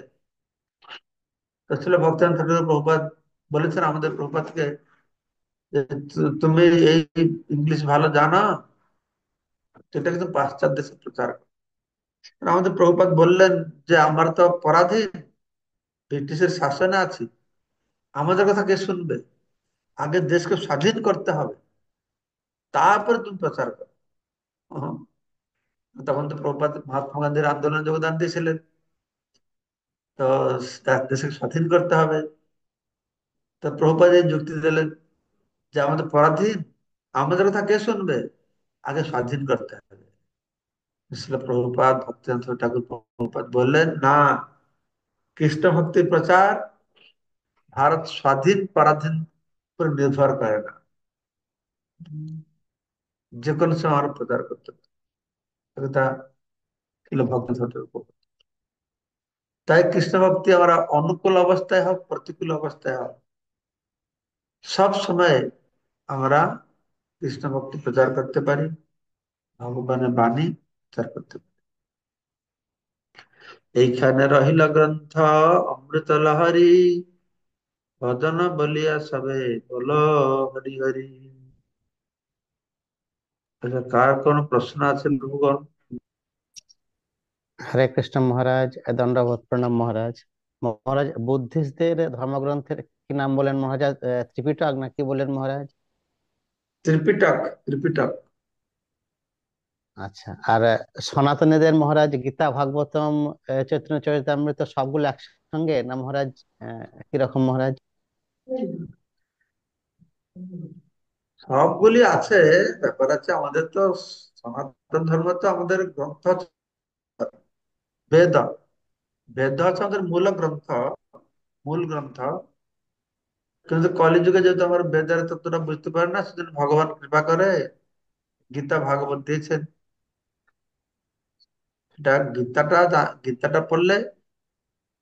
তো ছিল ভক্তিদান ঠাকুর প্রভুপাদ বলেছেন আমাদের প্রভুপাদকে যে, তুমি এই ইংলিশ ভালো জানো, সেটা কিন্তু পাশ্চাত্য দেশে প্রচার করো। আর আমাদের প্রভুপাদ বললেন যে আমার তো পরাধীন, ব্রিটিশের শাসনে আছি, আমাদের কথা কে শুনবে? আগে দেশকে স্বাধীন করতে হবে, তারপরে তুমি প্রচার করো। হ্যাঁ, তখন তো প্রভুপাদ মহাত্মা গান্ধীর আন্দোলনে যোগদান দিয়েছিলেন। তো দেশকে স্বাধীন করতে হবে। তো প্রভুপাদ এই যুক্তি দিলেন যে আমাদের পরাধীন, আমাদের কথা কে শুনবে? আগে স্বাধীন করতে হবে। শিল প্রভুপাদ ভক্তিনাথ ঠাকুর প্রভুপাদ বললেন, না, কৃষ্ণ ভক্তির প্রচার ভারত স্বাধীন পরাধীন উপর নির্ভর করে না, যে কোনো সময় আমরা প্রচার করতে পারি। এটা ছিল ভক্তি ঠাকুরের উপর। তাই কৃষ্ণ ভক্তি আমরা অনুকূল অবস্থায় হোক প্রতিকূল অবস্থায় হোক, সব সময় আমরা কৃষ্ণ ভক্তি প্রচার করতে পারি, ভগবানের বাণী প্রচার করতে পারি। এইখানে রহিল গ্রন্থ অমৃত লহরী, ভজন বলিয়া সবে বলো হরি হরি। আচ্ছা, কার কোন প্রশ্ন আছে প্রভুগণ? হরে কৃষ্ণ মহারাজ, দণ্ডবত প্রণাম মহারাজ। মহারাজ, বুদ্ধিস্টদের ধর্মগ্রন্থের কি নাম বলেন মহারাজ? ত্রিপিটক নাকি বলেন মহারাজ? ত্রিপিটক, ত্রিপিটক। আচ্ছা, আর সনাতনীদের মহারাজ গীতা ভাগবতম, চৈতন্য চরিতামৃত সবগুলো একসঙ্গে না মহারাজ? কিরকম মহারাজ? সবগুলি আছে। ব্যাপার আছে, আমাদের তো সনাতন ধর্ম তো আমাদের গ্রন্থ হচ্ছে বেদ। বেদ হচ্ছে আমাদের মূল গ্রন্থ, মূল গ্রন্থ। কিন্তু কলিযুগে যেহেতু আমার বেদের তত্ত্বটা বুঝতে পারে না, সেজন্য ভগবান কৃপা করে গীতা ভাগবত দিয়েছেন। সেটা গীতাটা পড়লে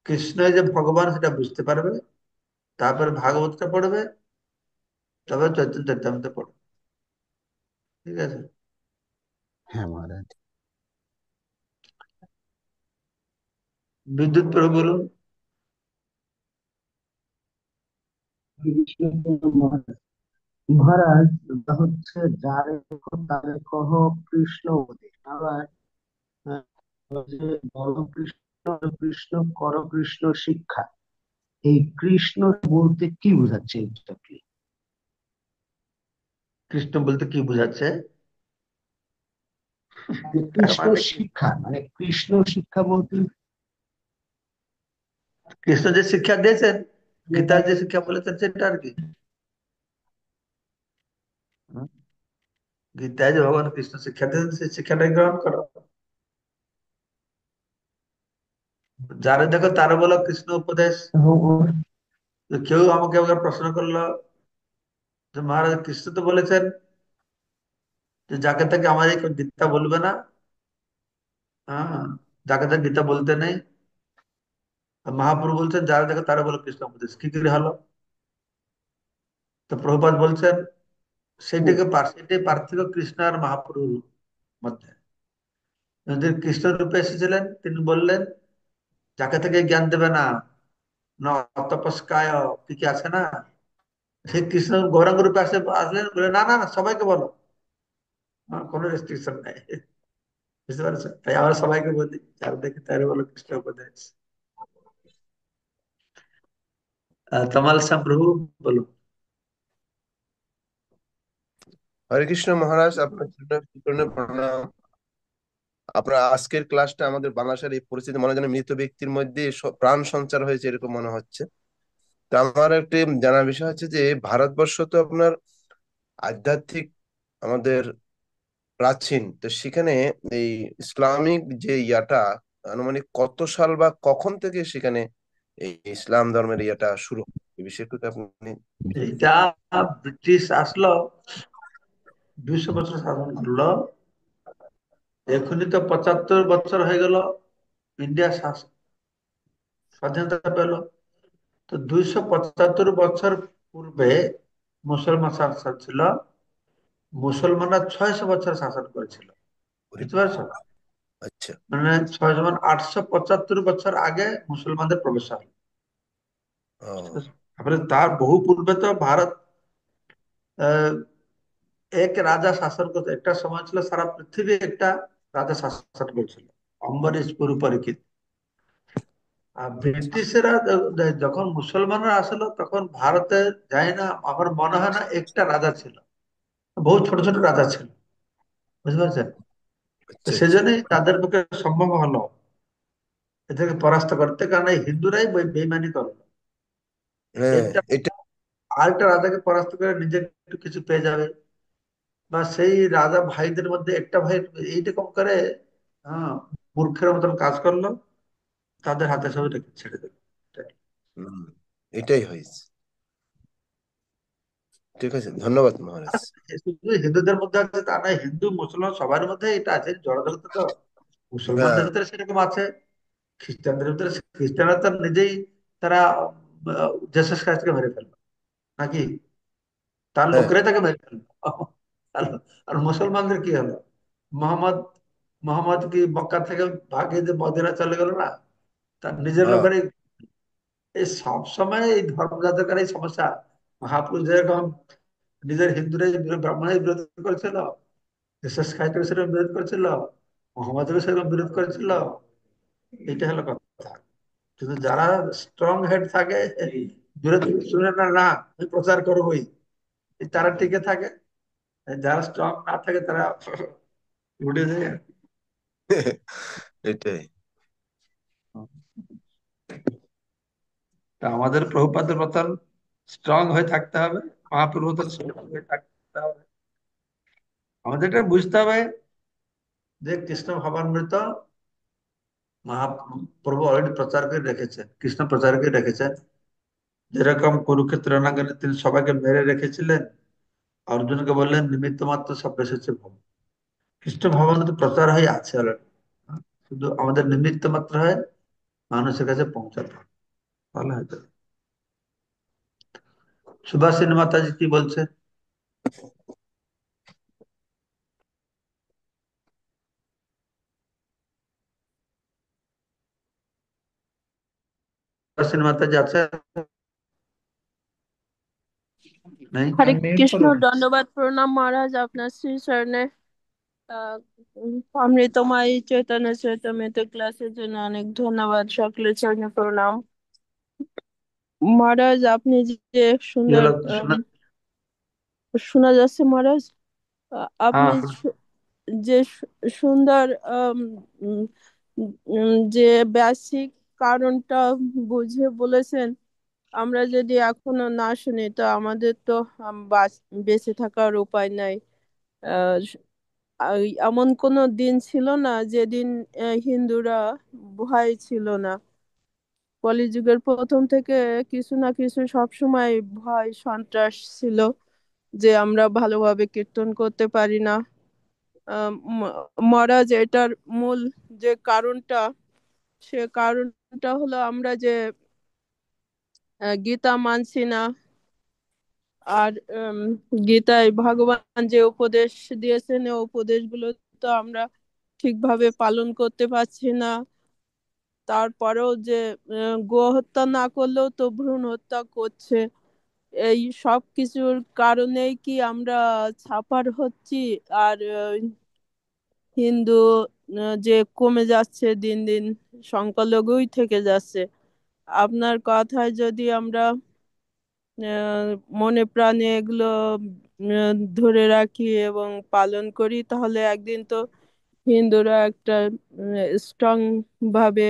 কৃষ্ণ যে ভগবান সেটা বুঝতে পারবে, তারপরে ভাগবতটা পড়বে, তবে চৈতন্য চরিতামৃত পড়বে। ঠিক আছে। হ্যাঁ মহারাজ। বিদ্যুৎ প্রভু বলুন। মহারাজ, মহারাজ, ওটা হচ্ছে যারে দেখো তারে কহ কৃষ্ণ উপদেশ। আবার আহ, যে বল কৃষ্ণ, কৃষ্ণ কর কৃষ্ণ শিক্ষা, এই কৃষ্ণ বলতে কি বোঝাচ্ছে exactly? কৃষ্ণ বলতে কি বোঝাচ্ছে? যে তার কৃষ্ণ মানে কি? শিক্ষা মানে কৃষ্ণ শিক্ষা বলতে কৃষ্ণ যে শিক্ষা দিয়েছেন, গীতার যে শিক্ষা বলেছেন সেটা আর কি। হুম? গীতায় যে ভগবান কৃষ্ণ শিক্ষা দিয়েছেন সেই শিক্ষাটাই গ্রহণ করো। যারে দেখো তারে বলো কৃষ্ণ উপদেশ। তো কেউ আমাকে একবার প্রশ্ন করলো যে মহারাজ কৃষ্ণ তো বলেছেন যে যাকে তাকে আমার এই গীতা বলবে না। হ্যাঁ, যাকে তাকে গীতা বলতে নেই। আর মহাপ্রভু বলছেন যারা দেখো তারা বলো কৃষ্ণ উপদেশ, কি করে হলো? তো প্রভুপাদ বলছেন সেটাই পার্থক্য কৃষ্ণ আর মহাপ্রভুর মধ্যে। যদি কৃষ্ণ রূপে এসেছিলেন তিনি বললেন যাকে তাকে জ্ঞান দেবে না, না তপস্কায় কি কি আছে না, সেই কৃষ্ণ গৌরাঙ্গ রূপে আসলেন বলে না না না সবাইকে বলো। কোনো রেস্ট্রিকশন নাই। বুঝতে পারছো? তাই আমরা সবাইকে বলি যারা দেখি তারা বলো কৃষ্ণ উপদেশ। তমাল সাম প্রভু বলো। হরে কৃষ্ণ মহারাজ, আপনার চরণে প্রণাম। আপনার আজকের ক্লাসটা আমাদের বাংলাদেশের এই পরিস্থিতি মনে হয় যেন মৃত ব্যক্তির মধ্যে প্রাণ সঞ্চার হয়েছে এরকম মনে হচ্ছে। তো আমার একটি জানার বিষয় হচ্ছে যে ভারতবর্ষ তো আপনার আধ্যাত্মিক আমাদের প্রাচীন, তো সেখানে এই ইসলামিক যে ইয়াটা আনুমানিক কত সাল বা কখন থেকে সেখানে এই ইসলাম ধর্মের ইয়াটা শুরু হয়? এই বিষয়ে একটু আপনি। এইটা ব্রিটিশ আসলো 200 বছর শাসন করলো। এখনই তো 75 বছর হয়ে গেল ইন্ডিয়া স্বাধীনতা পেল। তো 275 বছর পূর্বে মুসলমান শাসন ছিল। মুসলমানরা 600 বছর শাসন করেছিল। ওরে বুঝতে বাবা, পারছো? আচ্ছা। মানে 875 বছর আগে মুসলমানদের প্রবেশ হয়। ও তারপরে তার বহু পূর্বে তো ভারত আহ, এক রাজা শাসন করতো। একটা সময় ছিল সারা পৃথিবী একটা রাজা শাসন করছিল, অম্বরীশ পুরী পরীক্ষিত। আর ব্রিটিশেরা যখন মুসলমানরা আসলো তখন ভারতে যায় না, আমার মনে হয় না একটা রাজা ছিল, বহু ছোট ছোট রাজা ছিল। বুঝতে পারছেন? তো আচ্ছা আচ্ছা। সেজন্যই তাদের পক্ষে সম্ভব হলো এদেরকে পরাস্ত করতে, কারণ এই হিন্দুরাই বেইমানি করলো। হ্যাঁ একটা এটা। আরেকটা রাজাকে পরাস্ত করে নিজে একটু কিছু পেয়ে যাবে, বা সেই রাজা ভাইদের মধ্যে একটা ভাই এইরকম করে, হ্যাঁ, মূর্খের মতন কাজ করলো, তাদের হাতে সব রেখে ছেড়ে দিল। হুম, এটাই হয়েছে। ঠিক আছে, ধন্যবাদ আর মহারাজ। শুধু হিন্দুদের মধ্যে আছে তা নয়, হিন্দু মুসলমান সবার মধ্যে এটা আছে জড়জগতে। তো হ্যাঁ মুসলমানদের ভিতরে সেরকম আছে, খ্রিস্টানদের ভিতরে। খ্রিস্টানরা তো নিজেই তারা জেসাস খ্রিস্টকে মেরে ফেললো নাকি, তার হ্যাঁ লোকেরাই তাকে মেরে ফেললো। আর আর মুসলমানদের কি হলো? মোহাম্মদ মোহাম্মদ কি মক্কা থেকে ভাগিয়ে দিয়ে মদিনা চলে গেল না? তার নিজের হ্যাঁ লোকেরই। এই সব সময় এই ধর্ম যাজকের এই সমস্যা। মহাপুরুষ যেরকম নিজের হিন্দুরাই ব্রাহ্মণের বিরোধ করেছিল, জেসাস খ্রিস্টকে সেরকম বিরোধ করেছিল, মোহাম্মদকে সেরকম বিরোধ করেছিল। এটা হলো কথা। কিন্তু যারা স্ট্রং হেড থাকে, বিরোধী শুনে না না আমি প্রচার করবোই, তারা টিকে থাকে। যারা স্ট্রং না থাকে তারা উঠে যায়। এটাই। তা আমাদের প্রভুপাদের মতন স্ট্রং হয়ে থাকতে হবে, মহাপ্রভুর মতন strong হয়ে থাকতে হবে। আমাদের এটা বুঝতে হবে যে কৃষ্ণ ভবামৃত মহাপ্রভু অলরেডি প্রচার করে রেখেছেন, কৃষ্ণ প্রচার করে রেখেছেন। যেরকম কুরুক্ষেত্র রণাঙ্গনে তিনি সবাইকে মেরে রেখেছিলেন, অর্জুনকে বললেন নিমিত্ত মাত্র সব এসেছে ভব। কৃষ্ণ ভবামৃত প্রচার হয়ে আছে অলরেডি। শুধু আমাদের নিমিত্ত মাত্র হয় মানুষের কাছে পৌঁছাতে হবে, ভালো হয়তো। সুভাষিনী মাতাজি কি বলছে? সিনেমাতে যে আছে নেই? হরে মিউট কৃষ্ণ, করুন। দণ্ডবাদ প্রণাম মহারাজ আপনার শ্রী চরণে। আহ, অমৃতময় চৈতন্য চৈতন্যতে ক্লাসের জন্য অনেক ধন্যবাদ, সকলের চরণে প্রণাম। মহারাজ আপনি যে কি সুন্দর হলো শোনা? শোনা যাচ্ছে মহারাজ? হ্যাঁ, আপনি যে সুন্দর উম, যে বেসিক কারণটা বুঝে বলেছেন, আমরা যদি এখনো না শুনি তো আমাদের তো বেঁচে থাকার উপায় নাই। আহ, এমন কোনো দিন ছিল না যেদিন হিন্দুরা ভয় ছিল না। কলিযুগের প্রথম থেকে কিছু না কিছু সবসময় ভয় সন্ত্রাস ছিল, যে আমরা ভালোভাবে কীর্তন করতে পারি না। মহারাজ, এটার মূল যে কারণটা, সে কারণটা হলো আমরা যে গীতা মানছি না। আর গীতায় ভগবান যে উপদেশ দিয়েছেন, এই উপদেশগুলো তো আমরা ঠিকভাবে পালন করতে পারছি না। তারপরেও যে গো হত্যা না করলেও তো ভ্রূণ হত্যা করছে। এই সব কিছুর কারণেই কি আমরা ছাপার হচ্ছি? আর হিন্দু যে কমে যাচ্ছে দিন দিন, সংখ্যালঘুই থেকে যাচ্ছে। আপনার কথায় যদি আমরা আহ, মনে প্রাণে এগুলো ধরে রাখি এবং পালন করি, তাহলে একদিন তো হিন্দুরা একটা স্ট্রং ভাবে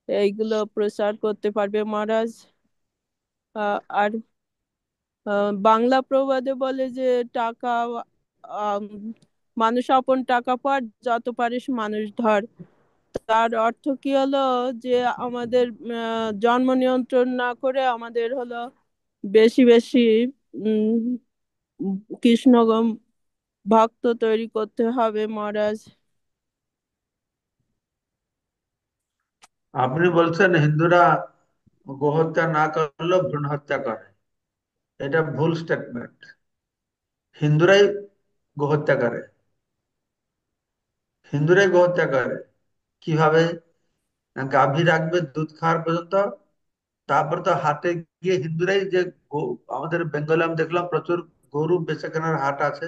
এইগুলো প্রচার করতে পারবে মহারাজ। আর বাংলা প্রবাদে বলে যে টাকা, আম, মানুষ আপন টাকা পার, যত পারিস মানুষ ধর। তার অর্থ কি হলো? যে আমাদের জন্ম নিয়ন্ত্রণ না করে আমাদের হলো বেশি বেশি উম কৃষ্ণ ভক্ত তৈরি করতে হবে মহারাজ। আপনি বলছেন হিন্দুরা গোহত্যা না করলেও ভ্রূণ হত্যা করে, এটা ভুল স্টেটমেন্ট। হিন্দুরাই গোহত্যা করে, হিন্দুরাই গোহত্যা করে। কিভাবে? না, গাভী রাখবে দুধ খাওয়ার পর্যন্ত, তারপর তো হাটে গিয়ে হিন্দুরাই যে আমাদের বেঙ্গলে আমি দেখলাম প্রচুর গরু বেচা কেনার হাট আছে,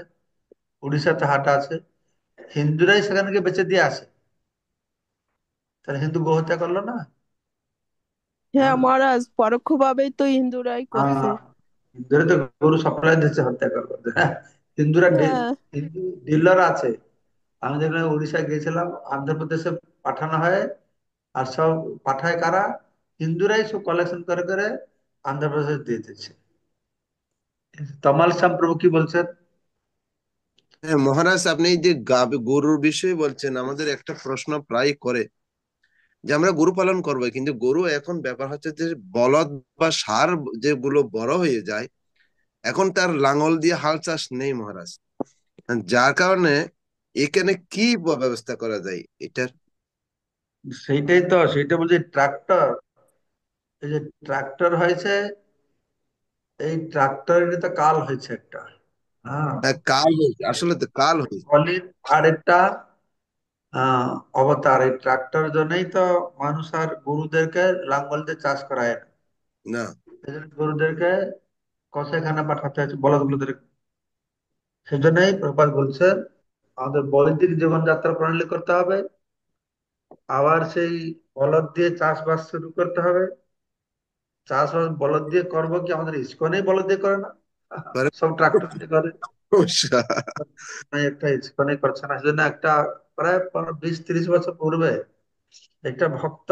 উড়িষ্যাতে হাট আছে, হিন্দুরাই সেখানে গিয়ে বেচে দিয়ে আসে। তাহলে হিন্দু গোহত্যা করলো না? হ্যাঁ হ্যাঁ, মহারাজ, পরোক্ষভাবেই তো হিন্দুরাই করছে। হিন্দুরা তো গরু সাপ্লাই দিচ্ছে হত্যা করবো। হ্যাঁ, হিন্দুরা হ্যাঁ হিন্দু ডিলার আছে। আমি যেখানে উড়িষ্যা গিয়েছিলাম, অন্ধ্রপ্রদেশে পাঠানো হয়, আর সব পাঠায় কারা? হিন্দুরাই সব কালেকশন করে করে অন্ধ্রপ্রদেশে দিয়ে দিচ্ছে। তমাল শ্যাম প্রভু কি বলছেন? হ্যাঁ মহারাজ, আপনি এই যে গরুর বিষয়ে বলছেন, আমাদের একটা প্রশ্ন প্রায় করে যে আমরা গরু পালন করবো, কিন্তু গরু এখন ব্যাপার হচ্ছে যে বলদ বা ষাঁড় যেগুলো বড় হয়ে যায়, এখন তার লাঙল দিয়ে হাল চাষ নেই মহারাজ। যার কারণে এখানে কি ব্যবস্থা করা যায় এটার? সেইটাই তো, সেইটা বলছি ট্রাক্টর। এই যে ট্রাক্টর হয়েছে, এই ট্রাক্টরের তো কাল হয়েছে একটা। হ্যাঁ, কাল হয়েছে, আসলে তো কাল হয়েছে। কলির আরেকটা আহ অবতার। এই ট্রাক্টর জন্যই তো মানুষ আর গরুদেরকে লাঙ্গল দিয়ে চাষ করায় না। না, এই জন্য গরুদেরকে কসাইখানা পাঠাতে হচ্ছে বলদগুলোদের। সেজন্যই প্রপাত বলছেন আমাদের বৈদিক জীবনযাত্রা প্রণালী করতে হবে, আবার সেই বলদ দিয়ে চাষবাস শুরু করতে হবে। চাষবাস বলদ দিয়ে করবো কি? আমাদের ইস্কনেই বলদ দিয়ে করে না, করে সব ট্রাক্টর দিয়ে করে। সমস্যা। একটা ইস্কনে করছে না। সেজন্য একটা প্রায় 20-30 বছর পূর্বে একটা ভক্ত,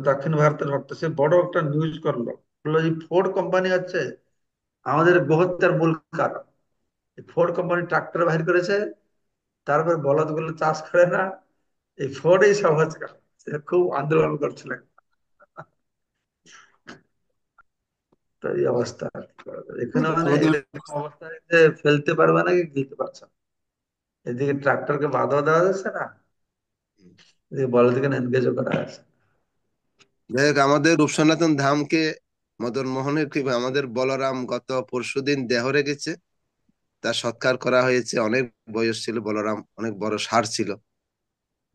দক্ষিণ ভারতের ভক্ত, সে বড় একটা নিউজ করলো, বললো এই ফোর্ড কোম্পানি হচ্ছে আমাদের গোহত্যার মূল কারণ। এই ফোর্ড কোম্পানি ট্রাক্টর বাহির করেছে, তারপর বলদ গুলো চাষ করে না, এই ফোর্ড এই সব হচ্ছে কারণ। সে খুব আন্দোলন করছিলেন। তো এই অবস্থা আর কি করা যাবে? এখানে মানে আমাদের এরকম অবস্থায় যে ফেলতে পারবে না, কি দিতে পারছে না। এদিকে ট্রাক্টরকে বাধা দেওয়া যাচ্ছে না, এদিকে বলদকে এনগেজও করা যাচ্ছে না। দেখ, আমাদের রূপসনাতন ধামকে মদন মোহনের কি আমাদের বলরাম গত পরশুদিন দেহ রেখেছে, তার সৎকার করা হয়েছে। অনেক বয়স ছিল, বলরাম অনেক বড় ষাঁড় ছিল।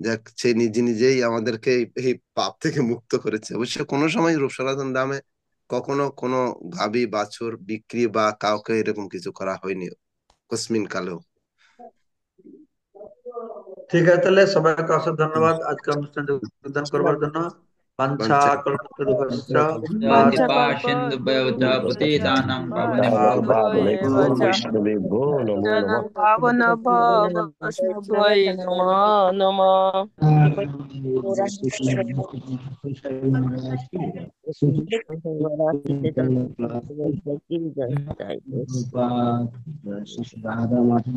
যাক, সে নিজে নিজেই আমাদেরকে এই পাপ থেকে মুক্ত করেছে। অবশ্য কোনো সময় রূপ সনাতন ধামে কখনো কোনো গাভী বাছুর বিক্রি বা কাউকে এরকম কিছু করা হয়নি কসমিন কালেও। ঠিক আছে, তাহলে সবাইকে অসংখ্য ধন্যবাদ আজকে অনুষ্ঠানে যোগদান করবার জন্য। বাঞ্ছা বাঞ্ছা কল্পতরুভ্যশ্চ কৃপা সিন্ধুভ্যো চ পতিতানাং পাবনেভ্যো পতিতানাং বৈষ্ণবেভ্যো নমো বৈষ্ণবেভ্যো নমো নমঃ। পাবনভ্যো বৈষ্ণবায় নমো নমঃ। রাধা মাধব